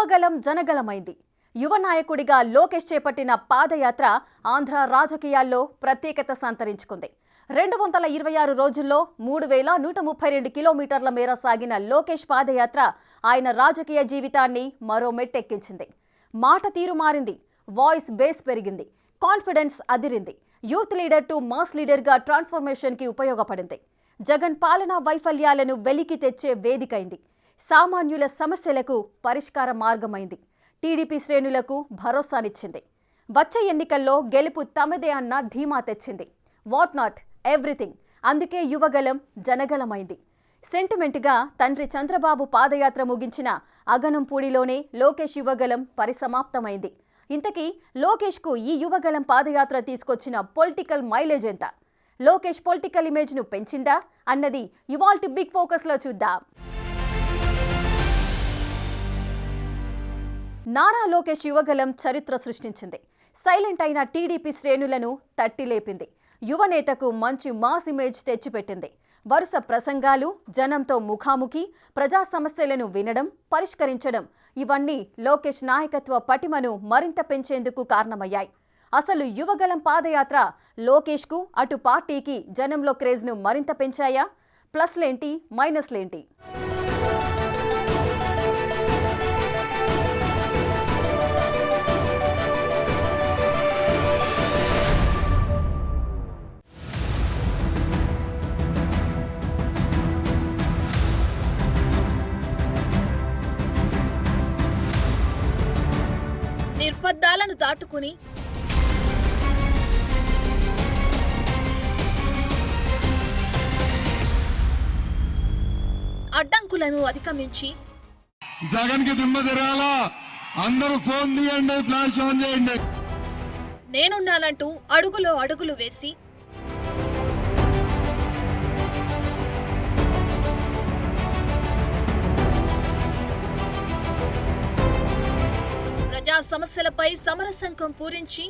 యువగలం జనగలమైంది. యువ నాయకుడిగా లోకేష్ చేపట్టిన పాదయాత్ర ఆంధ్ర రాజకీయాల్లో ప్రత్యేకత సంతరించుకుంది. 226 రోజుల్లో 3132 కిలోమీటర్ల మేర సాగిన లోకేష్ పాదయాత్ర ఆయన రాజకీయ జీవితాన్ని మరో మెట్టెక్కించింది. మాట తీరు మారింది, వాయిస్ బేస్ పెరిగింది, confidence Adirindi. Youth leader to mass లీడర్గా ట్రాన్స్ఫర్మేషన్కి ఉపయోగపడింది. జగన్ పాలనా వైఫల్యాలను వెలికి తెచ్చే వేదికైంది. సామాన్యుల సమస్యలకు పరిష్కార మార్గమైంది. టీడీపీ శ్రేణులకు భరోసానిచ్చింది. వచ్చే ఎన్నికల్లో గెలుపు తమదే అన్న ధీమా తెచ్చింది. What not everything. అందుకే యువగలం జనగలమైంది. సెంటిమెంట్గా తండ్రి చంద్రబాబు పాదయాత్ర ముగించిన అగనంపూడిలోనే లోకేష్ యువగలం పరిసమాప్తమైంది. ఇంతకీ లోకేష్కు ఈ యువగలం పాదయాత్ర తీసుకొచ్చిన పొలిటికల్ మైలేజ్ ఎంత? లోకేష్ పొలిటికల్ ఇమేజ్ను పెంచిందా అన్నది ఇవాల్టి బిగ్ ఫోకస్లో చూద్దాం. నారా లోకేష్ యువగలం చరిత్ర సృష్టించింది. సైలెంట్ అయిన టీడీపీ శ్రేణులను తట్టిలేపింది. యువనేతకు మంచి మాస్ ఇమేజ్ తెచ్చిపెట్టింది. వరుస ప్రసంగాలు, జనంతో ముఖాముఖి, ప్రజా సమస్యలను వినడం, పరిష్కరించడం ఇవన్నీ లోకేష్ నాయకత్వ పటిమను మరింత పెంచేందుకు కారణమయ్యాయి. అసలు యువగలం పాదయాత్ర లోకేష్కు, అటు పార్టీకి జనంలో క్రేజ్ను మరింత పెంచాయా? ప్లస్లేంటి, మైనస్లేంటి? నిర్బద్ధాలను దాటుకుని అడ్డంకులను అధిగమించి జగన్ కి దిమ్మ తిరాలా, అందరూ ఫోన్ తీయండి, ఫ్లాష్ ఆన్ చేయండి, నేనున్నానంటూ అడుగులో అడుగులు వేసి ప్రజా సమస్యలపై సమరశంఖం పూరించి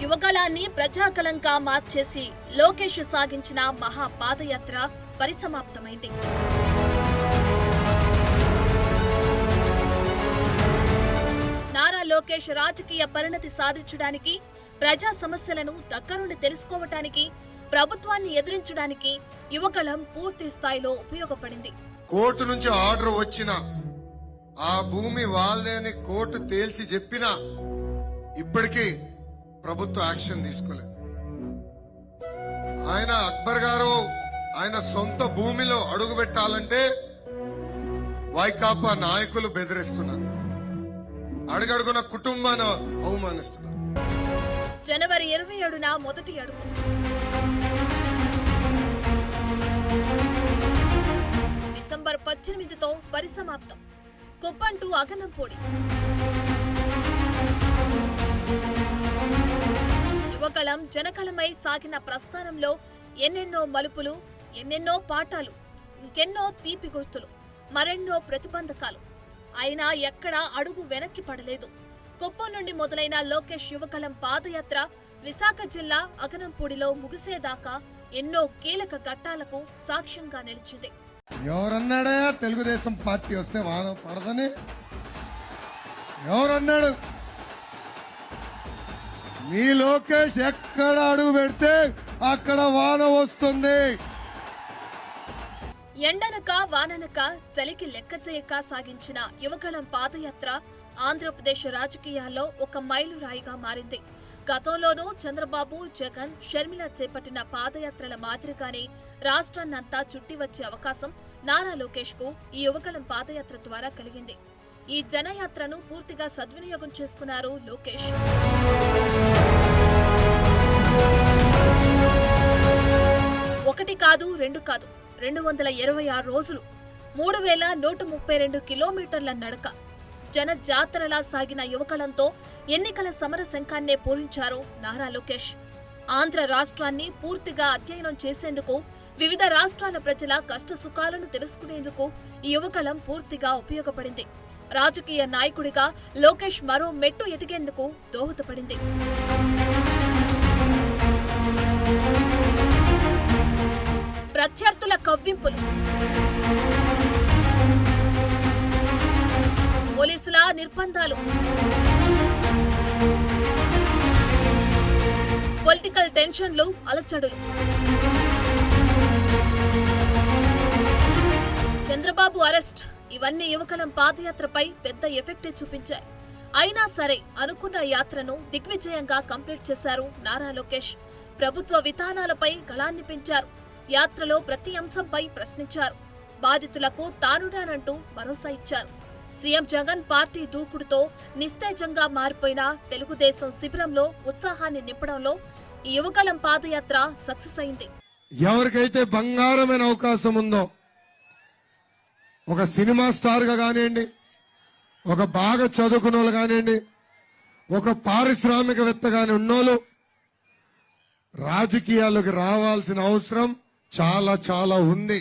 యువగళాన్ని ప్రజాగళంగా మార్చేసి లోకేష్ సాగించిన మహా పాదయాత్ర పరిసమాప్తమైంది. నారా లోకేష్ రాజకీయ పరిణతి సాధించడానికి, ప్రజా సమస్యలను దగ్గరుండి తెలుసుకోవటానికి, ప్రభుత్వాన్ని ఎదిరించడానికి యువగళం పూర్తి స్థాయిలో ఉపయోగపడింది. కోర్టు నుంచి ఆర్డర్ వచ్చిన ఆ భూమి వాళ్ళని కోర్టు తేల్చి చెప్పినా ఇప్పటికీ ప్రభుత్వ యాక్షన్ తీసుకోలేదు. ఆయన అక్బర్ గారు ఆయన సొంత భూమిలో అడుగు పెట్టాలంటే వైకాపా నాయకులు బెదిరిస్తున్నారు, అడుగడుగున కుటుంబాన్ని అవమానిస్తున్నారు. జనవరి 27న మొదటి అడుగు. డిసెంబర్ 18తో పరిసమాప్తం. కుప్పం టు అగనంపూడి. యువగళం జనకళమై సాగిన ప్రస్థానంలో ఎన్నెన్నో మలుపులు, ఎన్నెన్నో పాఠాలు, ఇంకెన్నో తీపి గుర్తులు, మరెన్నో ప్రతిబంధకాలు. అయినా ఎక్కడా అడుగు వెనక్కి పడలేదు. కుప్పం నుండి మొదలైన లోకేష్ యువగళం పాదయాత్ర విశాఖ జిల్లా అగనంపూడిలో ముగిసేదాకా ఎన్నో కీలక ఘట్టాలకు సాక్ష్యంగా నిలిచింది. ఎవరన్నాడా తెలుగుదేశం పార్టీ వస్తే వాన పడదని? ఎవరన్నాడు? మీ లోకేష్ ఎక్కడ అడుగు పెడితే అక్కడ వాన వస్తుంది. ఎండనక వాననక చలికి లెక్క చేయక సాగించిన యువగళం పాదయాత్ర ఆంధ్రప్రదేశ్ రాజకీయాల్లో ఒక మైలురాయిగా మారింది. గతంలోనూ చంద్రబాబు, జగన్, షర్మిల చేపట్టిన పాదయాత్రల మాదిరిగానే రాష్ట్రాన్నంతా చుట్టి వచ్చే అవకాశం నారా లోకేష్ కు ఈ యువగళం పాదయాత్ర ద్వారా కలిగింది. ఈ జనయాత్రను పూర్తిగా సద్వినియోగం చేసుకున్నారు లోకేష్. ఒకటి కాదు, రెండు కాదు, 226 రోజులు, 3132 కిలోమీటర్ల నడక, జన జాతరలా సాగిన యువగళంతో ఎన్నికల సమర శంఖాన్నే పూరించారు నారా లోకేష్. ఆంధ్ర రాష్ట్రాన్ని పూర్తిగా అధ్యయనం చేసేందుకు, వివిధ రాష్ట్రాల ప్రజల కష్ట సుఖాలను తెలుసుకునేందుకు ఈ యువగళం పూర్తిగా ఉపయోగపడింది. రాజకీయ నాయకుడిగా లోకేష్ మరో మెట్టు ఎదిగేందుకు దోహదపడింది. ప్రత్యర్థుల కవ్వింపులు, పోలీసుల నిర్బంధాలు, పొలిటికల్ టెన్షన్లు, అలచడులు, చంద్రబాబు అరెస్ట్ ఇవన్నీ యువకళం పాదయాత్రపై పెద్ద ఎఫెక్టే చూపించాయి. అయినా సరే అనుకున్న యాత్రను దిగ్విజయంగా కంప్లీట్ చేశారు నారా లోకేష్. ప్రభుత్వ విధానాలపై గళాన్ని పెంచారు. యాత్రలో ప్రతి అంశంపై ప్రశ్నించారు. బాధితులకు తానుడానంటూ భరోసా ఇచ్చారు. సీఎం జగన్ పార్టీ దూకుడుతో నిస్తేజంగా మారిపోయిన తెలుగుదేశం శిబిరంలో ఉత్సాహాన్ని నింపడంలో ఈ యువకళం పాదయాత్ర సక్సెస్ అయింది. ఎవరికైతే బంగారమైన అవకాశం ఉందో, ఒక సినిమా స్టార్ గా కానివ్వండి, ఒక బాగా చదువుకున్న వాళ్ళు కానివ్వండి, ఒక పారిశ్రామికవేత్తగానే ఉన్నోళ్ళు రాజకీయాల్లోకి రావాల్సిన అవసరం చాలా చాలా ఉంది.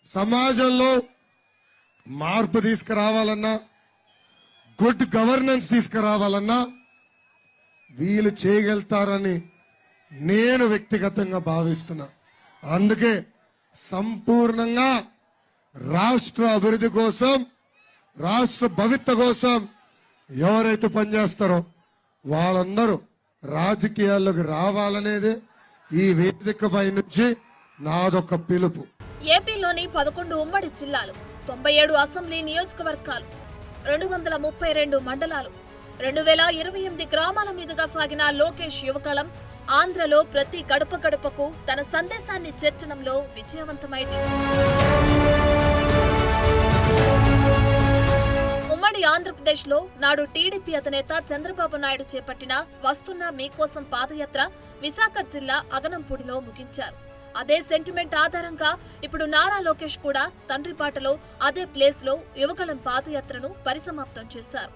సమాజంలో మార్పు తీసుకురావాలన్నా, గుడ్ గవర్నెన్స్ తీసుకురావాలన్నా వీళ్ళు చేయగలుగుతారని నేను వ్యక్తిగతంగా భావిస్తున్నా. అందుకే సంపూర్ణంగా రాష్ట్ర అభివృద్ధి కోసం, రాష్ట్ర భవిష్యత్తు కోసం ఎవరైతే పనిచేస్తారో వాళ్ళందరూ రాజకీయాల్లోకి రావాలనేదే ఈ వేదికపై నుంచి నాదొక పిలుపు. ఏపీలోని 11 ఉమ్మడి జిల్లాలు, 97 అసెంబ్లీ నియోజకవర్గాలు, 232 మండలాలు, 2028 గ్రామాల మీదుగా సాగిన లోకేష్ యువకళం ఆంధ్రలో ప్రతి గడప గడపకు తన సందేశాన్ని చేర్చడంలో విజయవంతమైంది. ఉమ్మడి ఆంధ్రప్రదేశ్ లో నాడు టీడీపీ అధినేత చంద్రబాబు నాయుడు చేపట్టిన వస్తున్న మీకోసం పాదయాత్ర విశాఖ జిల్లా అగనంపూడిలో ముగించారు. అదే సెంటిమెంట్ ఆధారంగా ఇప్పుడు నారా లోకేష్ కూడా తండ్రి బాటలో అదే ప్లేస్ లో యువకళం పాదయాత్రను పరిసమాప్తం చేశారు.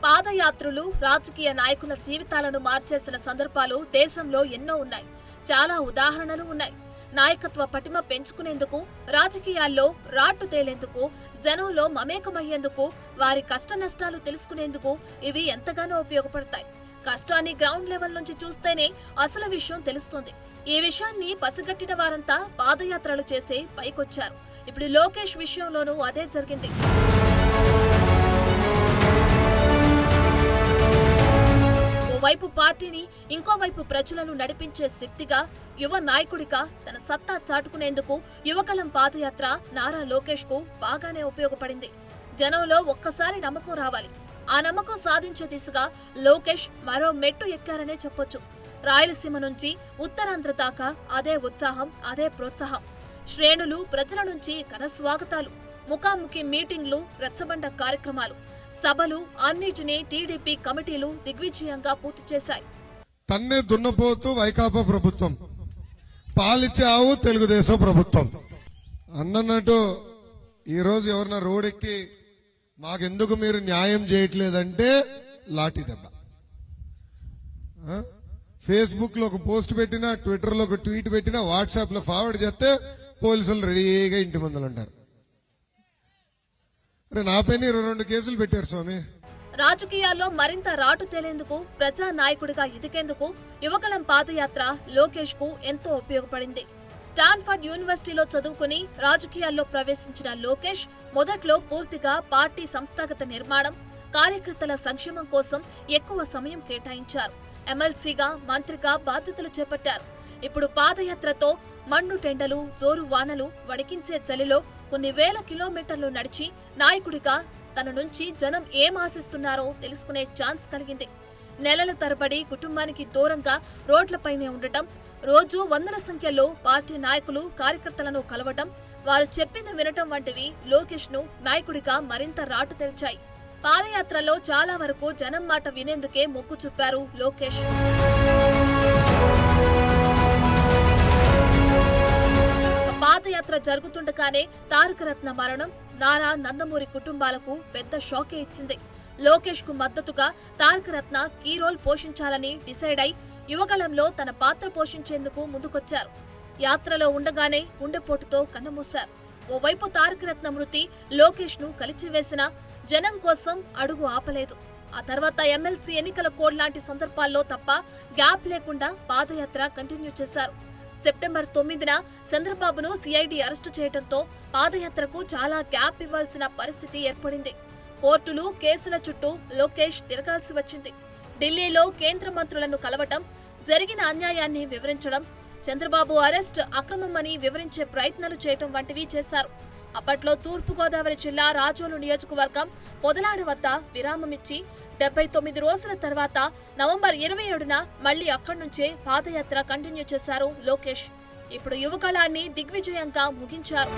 పాదయాత్రలు రాజకీయ నాయకుల జీవితాలను మార్చేసిన సందర్భాలు దేశంలో ఎన్నో ఉన్నాయి. చాలా ఉదాహరణలు ఉన్నాయి. నాయకత్వ పటిమ పెంచుకునేందుకు, రాజకీయాల్లో రాట్టు తేలేందుకు, జనంలో మమేకమయ్యేందుకు, వారి కష్ట నష్టాలు తెలుసుకునేందుకు ఇవి ఎంతగానో ఉపయోగపడతాయి. కష్టాన్ని గ్రౌండ్ లెవెల్ నుంచి చూస్తేనే అసలు విషయం తెలుస్తుంది. ఈ విషయాన్ని పసిగట్టిన వారంతా పాదయాత్రలు చేసే పైకొచ్చారు. ఇప్పుడు లోకేష్ విషయంలోనూ అదే జరిగింది. ఓవైపు పార్టీని, ఇంకోవైపు ప్రజలను నడిపించే శక్తిగా, యువ నాయకుడిగా తన సత్తా చాటుకునేందుకు యువకళం పాదయాత్ర నారా లోకేష్ కు బాగానే ఉపయోగపడింది. జనంలో ఒక్కసారి నమ్మకం రావాలి. ఆ నమ్మకం సాధించే దిశగా లోకేష్ మరో మెట్టు ఎక్కారనే చెప్పొచ్చు. రాయలసీమ నుంచి ఉత్తరాంధ్ర దాకా అదే ఉత్సాహం, అదే ప్రోత్సాహం. శ్రేణులు, ప్రజల నుంచి ఘన స్వాగతాలు, ముఖాముఖి మీటింగ్లు, రచ్చబండ కార్యక్రమాలు, సభలు అన్నిటినీ టీడీపీ కమిటీలు దిగ్విజయంగా పూర్తి చేశాయి. తన్నే దున్నపోతూ వైకాపా ప్రభుత్వం, పాలిచ్చే ఆవు తెలుగుదేశం ప్రభుత్వం అన్నట్టు ఈరోజు ఎవరన్నా రోడెక్కి మాకెందుకు మీరు న్యాయం చేయట్లేదంటే లాఠీ దెబ్బ. ఫేస్బుక్ లో ఒక పోస్ట్ పెట్టినా, ట్విట్టర్ లో ఒక ట్వీట్ పెట్టినా, వాట్సాప్ లో ఫార్వర్డ్ చేస్తే పోలీసులు రెడీగా ఇంటి ముందులు ఉంటారు. నా పైన 22 కేసులు పెట్టారు స్వామి. రాజకీయాల్లో మరింత రాటు తేలేందుకు, ప్రజా నాయకుడిగా ఎదిగేందుకు యువకళం పాదయాత్ర లోకేష్ కు ఎంతో ఉపయోగపడింది. స్టాన్ఫర్డ్ యూనివర్సిటీలో చదువుకుని రాజకీయాల్లో ప్రవేశించిన లోకేష్ మొదట్లో పూర్తిగా పార్టీ సంస్థాగత నిర్మాణం, కార్యకర్తల సంక్షేమం కోసం ఎక్కువ సమయం కేటాయించారు. ఎమ్మెల్సీగా, మంత్రిగా బాధ్యతలు చేపట్టారు. ఇప్పుడు పాదయాత్రతో మన్ను టెండలు, జోరు వానలు, వణికించే చలిలో కొన్ని వేల కిలోమీటర్లు నడిచి నాయకుడిగా తన నుంచి జనం ఏం ఆశిస్తున్నారో తెలుసుకునే ఛాన్స్ కలిగింది. నెలల తరబడి కుటుంబానికి దూరంగా రోడ్లపైనే ఉండటం, రోజు వందల సంఖ్యలో పార్టీ నాయకులు, కార్యకర్తలను కలవటం, వారు చెప్పింది వినటం వంటివి లోకేష్ ను నాయకుడిగా మరింత రాటు తెల్చాయి. పాదయాత్రలో చాలా వరకు జనం మాట వినేందుకే మొగ్గు చూపారు లోకేష్. పాదయాత్ర జరుగుతుండగానే తారకరత్న మరణం నారా, నందమూరి కుటుంబాలకు పెద్ద షాకే ఇచ్చింది. లోకేష్ కు మద్దతుగా తారకరత్న కీ రోల్ పోషించాలని డిసైడ్ అయి యువగళంలో తన పాత్ర పోషించేందుకు ముందుకొచ్చారు. యాత్రలో ఉండగానే గుండెపోటుతో కన్నుమూశారు. ఓవైపు తారకరత్న మృతి లోకేష్ ను కలిచివేసిన జనం కోసం అడుగు ఆపలేదు. ఆ తర్వాత ఎమ్మెల్సీ ఎన్నికల కోడ్ లాంటి సందర్భాల్లో తప్ప గ్యాప్ లేకుండా పాదయాత్ర కంటిన్యూ చేశారు. సెప్టెంబర్ 9న చంద్రబాబును సిఐడి అరెస్టు చేయడంతో పాదయాత్రకు చాలా గ్యాప్ ఇవ్వాల్సిన పరిస్థితి ఏర్పడింది. కోర్టులు, కేసుల చుట్టూ లోకేష్ తిరగాల్సి వచ్చింది. ఢిల్లీలో కేంద్ర మంత్రులను కలవటం, జరిగిన అన్యాయాన్ని వివరించడం, చంద్రబాబు అరెస్ట్ అక్రమమని వివరించే ప్రయత్నాలు చేయటం వంటివి చేశారు. అప్పట్లో తూర్పుగోదావరి జిల్లా రాజోలు నియోజకవర్గం పొదలాడ వద్ద విరామమిచ్చి 79 రోజుల తర్వాత నవంబర్ 27న మళ్లీ అక్కడి నుంచే పాదయాత్ర కంటిన్యూ చేశారు లోకేష్. ఇప్పుడు యువగళాన్ని దిగ్విజయంగా ముగించారు.